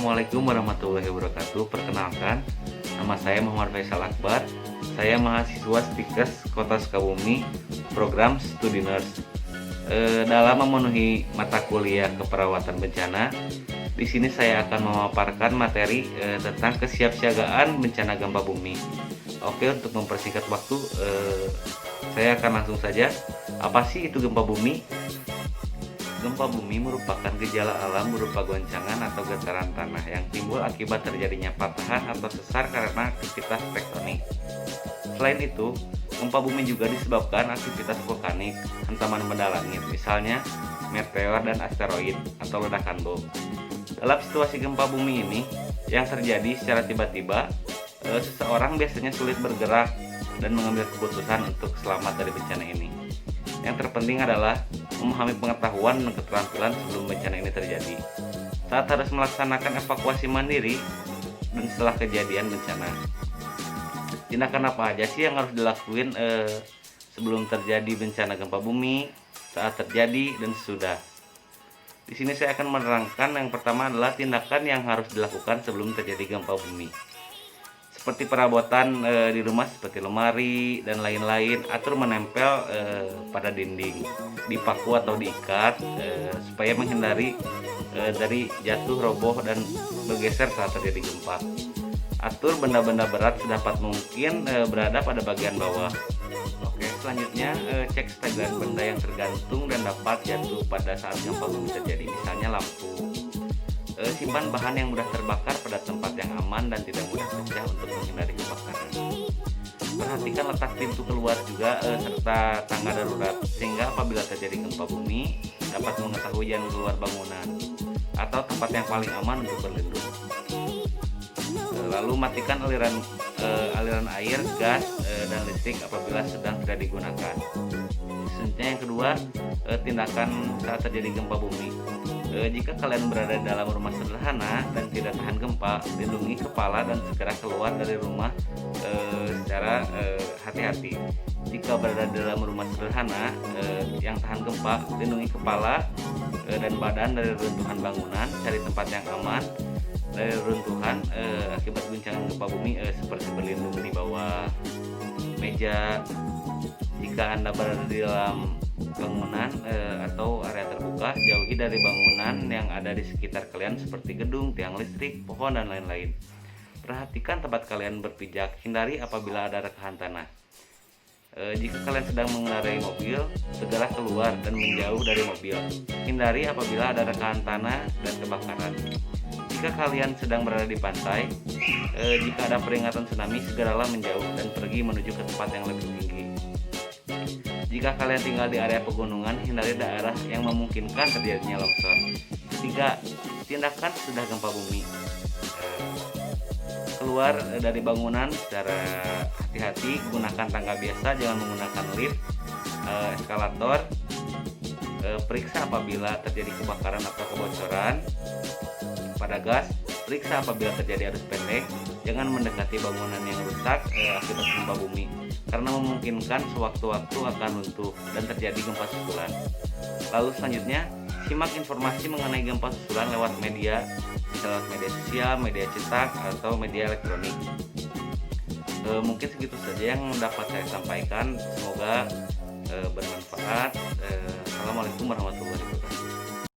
Assalamualaikum warahmatullahi wabarakatuh. Perkenalkan, nama saya Muhammad Faisal Akbar. Saya mahasiswa Stikes Kota Sukabumi, program Studi Nurse. Dalam memenuhi mata kuliah keperawatan bencana, di sini saya akan memaparkan materi tentang kesiapsiagaan bencana gempa bumi. Oke, untuk mempersingkat waktu, saya akan langsung saja. Apa sih itu gempa bumi? Gempa bumi merupakan gejala alam berupa goncangan atau getaran tanah yang timbul akibat terjadinya patahan atau sesar karena aktivitas tektonik. Selain itu, gempa bumi juga disebabkan aktivitas vulkanik, hantaman benda langit, misalnya meteor dan asteroid atau ledakan bom. Dalam situasi gempa bumi ini yang terjadi secara tiba-tiba, seseorang biasanya sulit bergerak dan mengambil keputusan untuk selamat dari bencana ini. Yang terpenting adalah memahami pengetahuan dan keterampilan sebelum bencana ini terjadi. Saat harus melaksanakan evakuasi mandiri dan setelah kejadian bencana. Tindakan apa aja sih yang harus dilakuin sebelum terjadi bencana gempa bumi, saat terjadi, dan sesudah? Di sini saya akan menerangkan yang pertama adalah tindakan yang harus dilakukan sebelum terjadi gempa bumi. Seperti perabotan di rumah seperti lemari dan lain-lain, atur menempel pada dinding, dipaku atau diikat supaya menghindari dari jatuh, roboh, dan bergeser saat terjadi gempa. Atur benda-benda berat sedapat mungkin berada pada bagian bawah. Oke, selanjutnya cek stagnan benda yang tergantung dan dapat jatuh pada saat gempa bumi terjadi, misalnya lampu. Simpan bahan yang mudah terbakar pada tempat yang aman dan tidak mudah pecah untuk menghindari kebakaran. Perhatikan letak pintu keluar juga serta tangga darurat sehingga apabila terjadi gempa bumi dapat mengetahui jalan keluar bangunan atau tempat yang paling aman untuk berlindung. Lalu matikan aliran air, gas, dan listrik apabila sedang tidak digunakan. Selanjutnya yang kedua, tindakan saat terjadi gempa bumi. Jika kalian berada dalam rumah sederhana dan tidak tahan gempa, lindungi kepala dan segera keluar dari rumah secara hati-hati. Jika berada dalam rumah sederhana yang tahan gempa, lindungi kepala dan badan dari runtuhan bangunan, cari tempat yang aman dari runtuhan akibat guncangan gempa bumi seperti berlindung di bawah meja. Jika Anda berada di dalam bangunan atau area terbuka, jauhi dari bangunan yang ada di sekitar kalian seperti gedung, tiang listrik, pohon, dan lain-lain. Perhatikan tempat kalian berpijak, hindari apabila ada rekahan tanah. Jika kalian sedang mengendarai mobil, segera keluar dan menjauh dari mobil. Hindari apabila ada rekahan tanah dan kebakaran. Jika kalian sedang berada di pantai, jika ada peringatan tsunami, segeralah menjauh dan pergi menuju ke tempat yang lebih tinggi. Jika kalian tinggal di area pegunungan, hindari daerah yang memungkinkan terjadinya longsor. Ketiga, tindakan sesudah gempa bumi. Keluar dari bangunan secara hati-hati, gunakan tangga biasa, jangan menggunakan lift, eskalator. Periksa apabila terjadi kebakaran atau kebocoran pada gas. Periksa apabila terjadi arus pendek. Jangan mendekati bangunan yang rusak akibat gempa bumi, karena memungkinkan sewaktu-waktu akan runtuh dan terjadi gempa susulan. Lalu selanjutnya, simak informasi mengenai gempa susulan lewat media, misalnya media sosial, media cetak, atau media elektronik. Mungkin segitu saja yang dapat saya sampaikan. Semoga bermanfaat. Assalamualaikum warahmatullahi wabarakatuh.